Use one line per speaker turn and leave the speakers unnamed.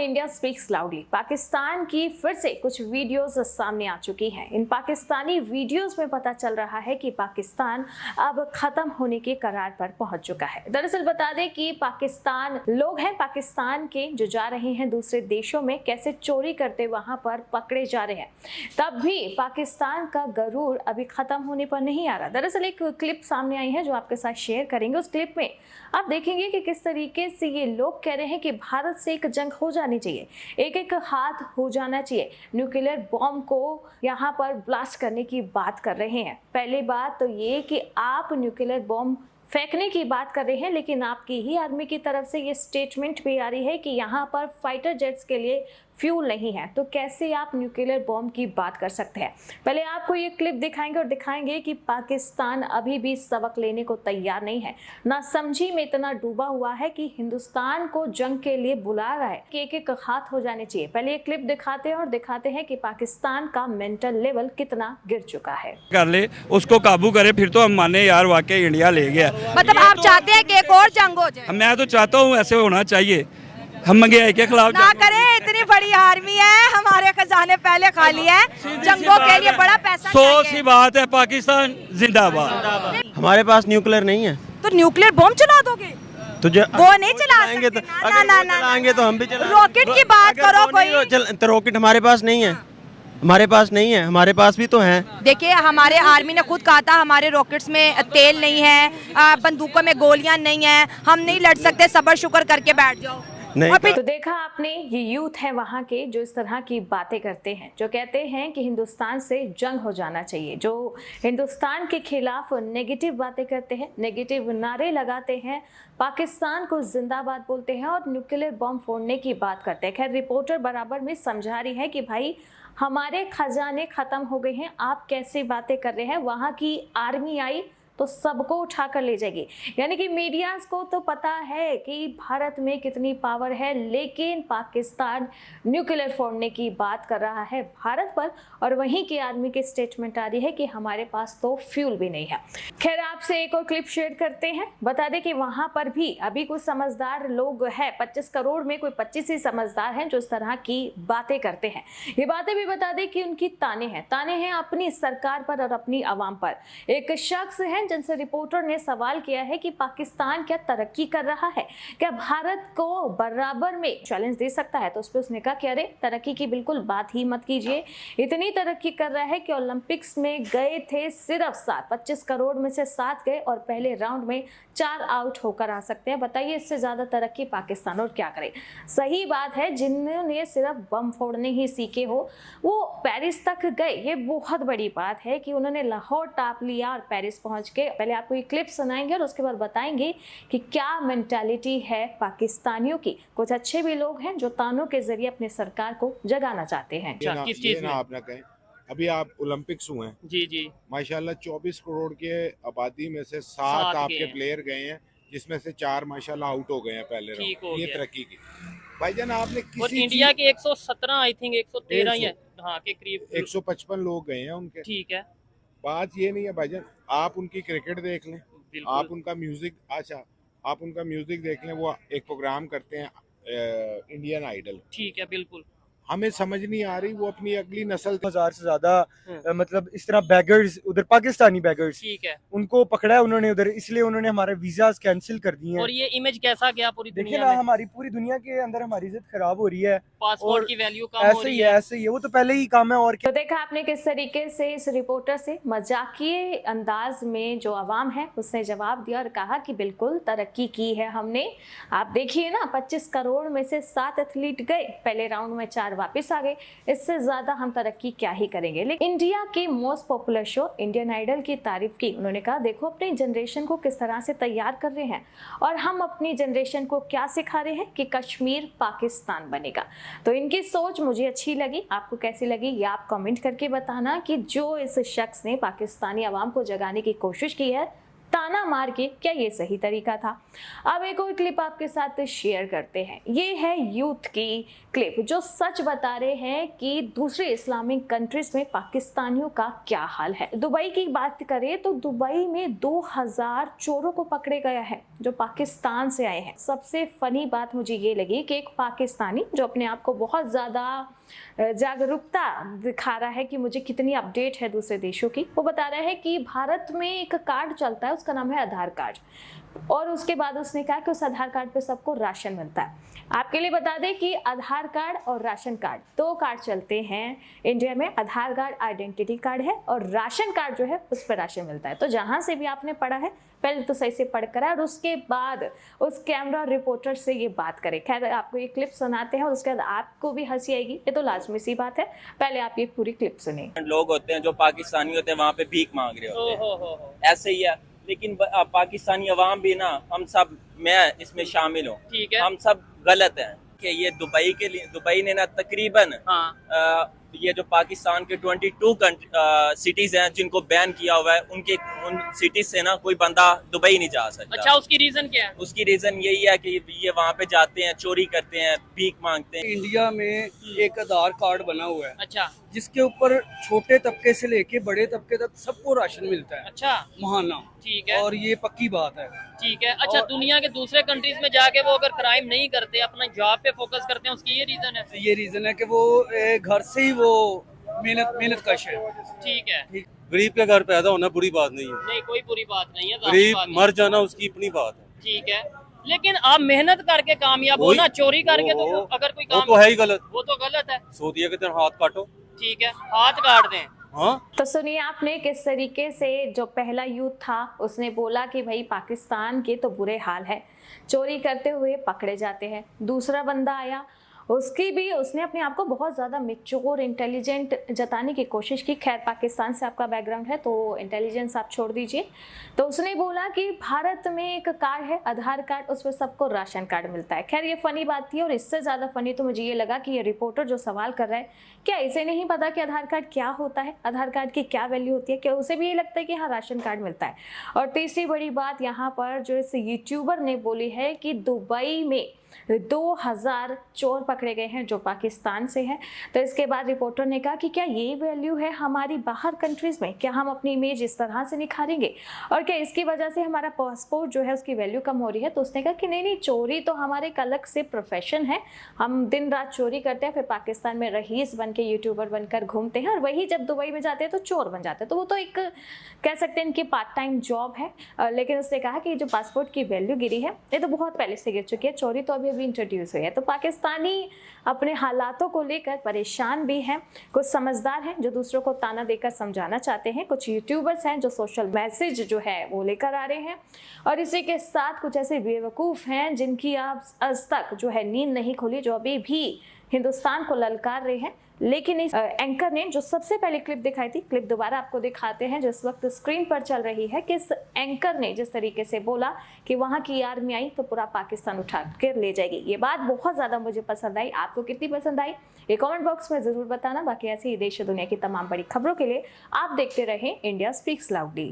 India speaks loudly. Pakistan की फिर से कुछ वीडियोस सामने आ चुकी हैं। इन पाकिस्तानी वीडियोस में पता चल रहा है कि पाकिस्तान अब खत्म होने के करार पर पहुंच चुका है। दरअसल बता दें कि पाकिस्तान लोग हैं पाकिस्तान के जो जा रहे हैं दूसरे देशों में, कैसे चोरी करते वहां पर पकड़े जा रहे हैं, तब भी पाकिस्तान का गरूर अभी खत्म होने पर नहीं आ रहा। दरअसल एक क्लिप सामने आई है जो आपके साथ शेयर करेंगे। उस क्लिप में आप देखेंगे कि किस तरीके से ये लोग कह रहे हैं कि भारत से एक जंग हो जानी चाहिए, एक एक हाथ हो जाना चाहिए, न्यूक्लियर बॉम्ब को यहाँ पर ब्लास्ट करने की बात कर रहे हैं। पहली बात तो ये कि आप न्यूक्लियर बॉम्ब फेंकने की बात कर रहे हैं, लेकिन आपकी ही आर्मी की तरफ से ये स्टेटमेंट भी आ रही है कि यहाँ पर फाइटर जेट्स के लिए फ्यूल नहीं है, तो कैसे आप न्यूक्लियर बॉम्ब की बात कर सकते हैं। पहले आपको ये क्लिप दिखाएंगे और दिखाएंगे कि पाकिस्तान अभी भी सबक लेने को तैयार नहीं है, ना समझी में इतना डूबा हुआ है कि हिंदुस्तान को जंग के लिए बुला रहा है कि एक एक हाथ हो जाने चाहिए। पहले ये क्लिप दिखाते हैं और दिखाते हैं कि पाकिस्तान का मेंटल लेवल कितना गिर चुका है।
कर ले, उसको काबू करे, फिर तो हम माने यार वाकई इंडिया ले गया।
मतलब आप चाहते हैं कि एक और जंग हो जाए?
मैं तो चाहता हूँ ऐसे होना चाहिए। हम महंगाई के खिलाफ
ना करें, इतनी बड़ी आर्मी है, हमारे खजाने पहले खाली है, जंगों के लिए बड़ा पैसा
सौ सी बात है। पाकिस्तान जिंदाबाद।
हमारे पास न्यूक्लियर नहीं है
तो न्यूक्लियर बॉम्ब चला दोगे?
तो
वो नहीं चला सकते
तो
ना,
चलाएंगे तो हम भी चला।
रॉकेट की बात करो कोई।
तो रॉकेट हमारे पास नहीं है, हमारे पास नहीं है, हमारे पास भी तो है।
देखिए, हमारे आर्मी ने खुद कहा था हमारे रॉकेट्स में तेल नहीं है, बंदूकों में गोलियां नहीं है, हम नहीं लड़ सकते, सब्र शुक्र करके बैठ जाओ।
नहीं तो देखा आपने, ये यूथ है वहाँ के जो इस तरह की बातें करते हैं, जो कहते हैं कि हिंदुस्तान से जंग हो जाना चाहिए, जो हिंदुस्तान के खिलाफ नेगेटिव बातें करते हैं, नेगेटिव नारे लगाते हैं, पाकिस्तान को जिंदाबाद बोलते हैं और न्यूक्लियर बॉम्ब फोड़ने की बात करते हैं। खैर, रिपोर्टर बराबर में समझा रही है कि भाई हमारे खजाने खत्म हो गए हैं, आप कैसी बातें कर रहे हैं, वहाँ की आर्मी आई तो सबको उठा कर ले जाएगी। यानी कि मीडिया को तो पता है कि भारत में कितनी पावर है, लेकिन पाकिस्तान न्यूक्लियर फोड़ने की बात कर रहा है भारत पर, और वहीं की आर्मी की स्टेटमेंट आ रही है कि हमारे पास तो फ्यूल भी नहीं है। खैर, आपसे एक और क्लिप शेयर करते हैं। बता दें कि वहां पर भी अभी कुछ समझदार लोग हैं, 25 करोड़ में कोई 25 ही समझदार हैं जो इस तरह की बातें करते हैं। ये बातें भी बता दें कि उनकी ताने हैं अपनी सरकार पर और अपनी आवाम पर। एक शख्स है जिनसे रिपोर्टर ने सवाल किया है कि पाकिस्तान क्या तरक्की कर रहा है, क्या भारत को बराबर में चैलेंज दे सकता है, तो उस पर उसने कहा कि अरे तरक्की की बिल्कुल बात ही मत कीजिए, इतनी तरक्की कर रहा है कि ओलंपिक्स में गए थे सिर्फ 7, 25 करोड़ में से 7 गए और पहले राउंड में 4 आउट होकर आ सकते हैं। बताइए इससे ज्यादा तरक्की पाकिस्तान और क्या करे। सही बात है, जिन्होंने सिर्फ बम फोड़ने ही सीखे हो वो पेरिस तक गए, ये बहुत बड़ी बात है कि उन्होंने लाहौर टाप लिया और पेरिस पहुंच के। पहले आपको ये क्लिप सुनाएंगे और उसके बाद बताएंगे कि क्या मेंटालिटी है पाकिस्तानियों की। कुछ अच्छे भी लोग हैं जो तानों के जरिए अपने सरकार को जगाना चाहते हैं।
किस चीज में आप ना कहें, अभी आप ओलंपिक्स हुए हैं जी माशाल्लाह, 24 करोड़ के आबादी में से 7 आपके प्लेयर गए हैं, जिसमें से 4 माशाल्लाह आउट हो गए हैं पहले राउंड। ये तरक्की की भाईजान आपने किसी
और इंडिया के 117 आई थिंक 113 ही है, हाँ के करीब
155 लोग गए हैं उनके।
ठीक है,
बात ये नहीं है भाईजान, आप उनकी क्रिकेट देख लें, आप उनका म्यूजिक, अच्छा आप उनका म्यूजिक देख लें, वो एक प्रोग्राम करते हैं इंडियन आइडल।
ठीक है, बिल्कुल
हमें समझ नहीं आ रही वो अपनी अगली नस्ल
1000 से ज्यादा मतलब इस तरह बैगर्स, उधर पाकिस्तानी बैगर्स,
ठीक है,
उनको पकड़ा है उन्होंने उधर, इसलिए उन्होंने हमारे वीजास कैंसिल कर दिए हैं।
और ये इमेज कैसा गया पूरी
देखिए
दुनिया
ना,
में?
हमारी पूरी दुनिया के अंदर हमारी इज्जत खराब हो रही है,
पासपोर्ट की वैल्यू कम हो
ऐसे
रही
ही है, ऐसे ही है, वो तो पहले ही काम है। और
तो देखा आपने किस तरीके से इस रिपोर्टर से मजाकिये अंदाज में जो आवाम है उसने जवाब दिया और कहा कि बिल्कुल तरक्की की है हमने। आप देखिए ना, 25 करोड़ में से 7 एथलीट गए, पहले राउंड में 4 वापस आ गए, इससे ज्यादा हम तरक्की क्या ही करेंगे। लेकिन इंडिया के most popular show Indian Idol की तारीफ की। उन्होंने कहा देखो अपनी जनरेशन को किस तरह से तैयार कर रहे हैं और हम अपनी जनरेशन को क्या सिखा रहे हैं कि कश्मीर पाकिस्तान बनेगा। तो इनकी सोच मुझे अच्छी लगी, आपको कैसी लगी ये आप कमेंट करके बताना कि जो इस शख्स ने पाकिस्तानी आवाम को जगाने की कोशिश की है ताना मार के, क्या ये सही तरीका था? अब एक और क्लिप आपके साथ शेयर करते हैं। ये है यूथ की क्लिप जो सच बता रहे हैं कि दूसरे इस्लामिक कंट्रीज में पाकिस्तानियों का क्या हाल है। दुबई की बात करें तो दुबई में 2000 चोरों को पकड़े गया है जो पाकिस्तान से आए हैं। सबसे फनी बात मुझे ये लगी कि एक पाकिस्तानी जो अपने आप को बहुत ज़्यादा जागरूकता दिखा रहा है कि मुझे कितनी अपडेट है दूसरे देशों की, वो बता रहा है कि भारत में एक कार्ड चलता है, उसका नाम है आधार कार्ड, और उसके बाद उसने कहा कि उस आधार कार्ड पे सबको राशन मिलता है। आपके लिए बता दें कि आधार कार्ड और राशन कार्ड 2 कार्ड चलते हैं इंडिया में। आधार कार्ड आइडेंटिटी कार्ड है और राशन कार्ड जो है उस पर राशन मिलता है। तो जहां से भी आपने पढ़ा है पहले तो सही से पढ़ कर और उसके बाद उस कैमरा रिपोर्टर से ये बात करें। खैर आपको ये क्लिप सुनाते हैं और उसके बाद आपको भी हंसी आएगी, ये तो लाजमी सी बात है। पहले आप ये पूरी क्लिप सुनिए।
लोग होते हैं जो पाकिस्तानी होते हैं वहाँ पे भीख मांग रहे होते हैं, ऐसे ही है। लेकिन पाकिस्तानी अवाम भी ना, हम सब, मैं इसमें शामिल हूँ,
ठीक है,
हम सब गलत हैं कि ये दुबई के लिए, दुबई ने ना तकरीबन ये जो पाकिस्तान के 22 सिटीज हैं जिनको बैन किया हुआ है, उन सिटीज से ना कोई बंदा दुबई नहीं जा सकता।
अच्छा, उसकी रीजन क्या है?
उसकी रीजन यही है कि ये वहाँ पे जाते हैं, चोरी करते हैं, भीख मांगते हैं।
इंडिया में एक आधार कार्ड बना हुआ है,
अच्छा,
जिसके ऊपर छोटे तबके से लेके बड़े तबके तक सबको राशन मिलता है,
अच्छा,
महाना,
ठीक है,
और ये पक्की बात है,
ठीक है। अच्छा, दुनिया के दूसरे कंट्रीज में जाके वो अगर क्राइम नहीं करते, अपना जॉब पे फोकस करते हैं, उसकी ये रीजन है?
ये रीजन है कि वो घर से ही वो मेहनत कश है।
ठीक है,
गरीब के घर पैदा होना बुरी बात नहीं है,
नहीं कोई बुरी बात नहीं है,
गरीब मर जाना उसकी अपनी बात है।
ठीक है, लेकिन आप मेहनत करके कामयाब हो ना, चोरी करके तो अगर कोई काम,
वो तो है ही गलत,
वो तो गलत है।
सऊदीया के तरह हाथ काटो,
ठीक है, हाथ काट दें।
हाँ।
तो सुनिए आपने किस तरीके से जो पहला यूथ था उसने बोला कि भाई पाकिस्तान के तो बुरे हाल है, चोरी करते हुए पकड़े जाते हैं। दूसरा बंदा आया, उसने अपने आप को बहुत ज़्यादा मैच्योर इंटेलिजेंट जताने की कोशिश की। खैर पाकिस्तान से आपका बैकग्राउंड है तो इंटेलिजेंस आप छोड़ दीजिए। तो उसने बोला कि भारत में एक कार्ड है आधार कार्ड, उस पर सबको राशन कार्ड मिलता है। खैर ये फ़नी बात थी और इससे ज़्यादा फ़नी तो मुझे ये लगा कि ये रिपोर्टर जो सवाल कर रहा है, क्या इसे नहीं पता कि आधार कार्ड क्या होता है, आधार कार्ड की क्या वैल्यू होती है? क्या उसे भी ये लगता है कि हाँ राशन कार्ड मिलता है? और तीसरी बड़ी बात यहाँ पर जो इस यूट्यूबर ने बोली है कि दुबई में 2000 चोर पकड़े गए हैं जो पाकिस्तान से हैं। तो इसके बाद रिपोर्टर ने कहा कि क्या ये वैल्यू है हमारी बाहर कंट्रीज में? क्या हम अपनी इमेज इस तरह से निखारेंगे और क्या इसकी वजह से हमारा पासपोर्ट जो है उसकी वैल्यू कम हो रही है? तो उसने कहा कि नहीं, चोरी तो हमारे एक अलग से प्रोफेशन है, हम दिन रात चोरी करते हैं, फिर पाकिस्तान में रईस बन के यूट्यूबर बनकर घूमते हैं और वही जब दुबई में जाते हैं तो चोर बन जाते हैं। तो वो तो एक कह सकते हैं इनकी पार्ट टाइम जॉब है। लेकिन उसने कहा कि जो पासपोर्ट की वैल्यू गिरी है ये तो बहुत पहले से गिर चुकी है, चोरी तो अभी इंट्रोड्यूस हुई है। तो पाकिस्तानी अपने हालातों को लेकर परेशान भी हैं, कुछ समझदार हैं जो दूसरों को ताना देकर समझाना चाहते हैं, कुछ यूट्यूबर्स हैं जो सोशल मैसेज जो है वो लेकर आ रहे हैं, और इसी के साथ कुछ ऐसे बेवकूफ़ हैं जिनकी आज तक जो है नींद नहीं खुली, जो अभी भी हिंदुस्तान को ललकार रहे हैं। लेकिन इस एंकर ने जो सबसे पहले क्लिप दिखाई थी, क्लिप दोबारा आपको दिखाते हैं जो इस वक्त स्क्रीन पर चल रही है, कि इस एंकर ने जिस तरीके से बोला कि वहाँ की आर्मी आई तो पूरा पाकिस्तान उठा कर ले जाएगी। ये बात बहुत ज़्यादा मुझे पसंद आई। आपको कितनी पसंद आई ये कमेंट बॉक्स में ज़रूर बताना। बाकी ऐसी ही देश दुनिया की तमाम बड़ी खबरों के लिए आप देखते रहें इंडिया स्पीक्स लाउडली।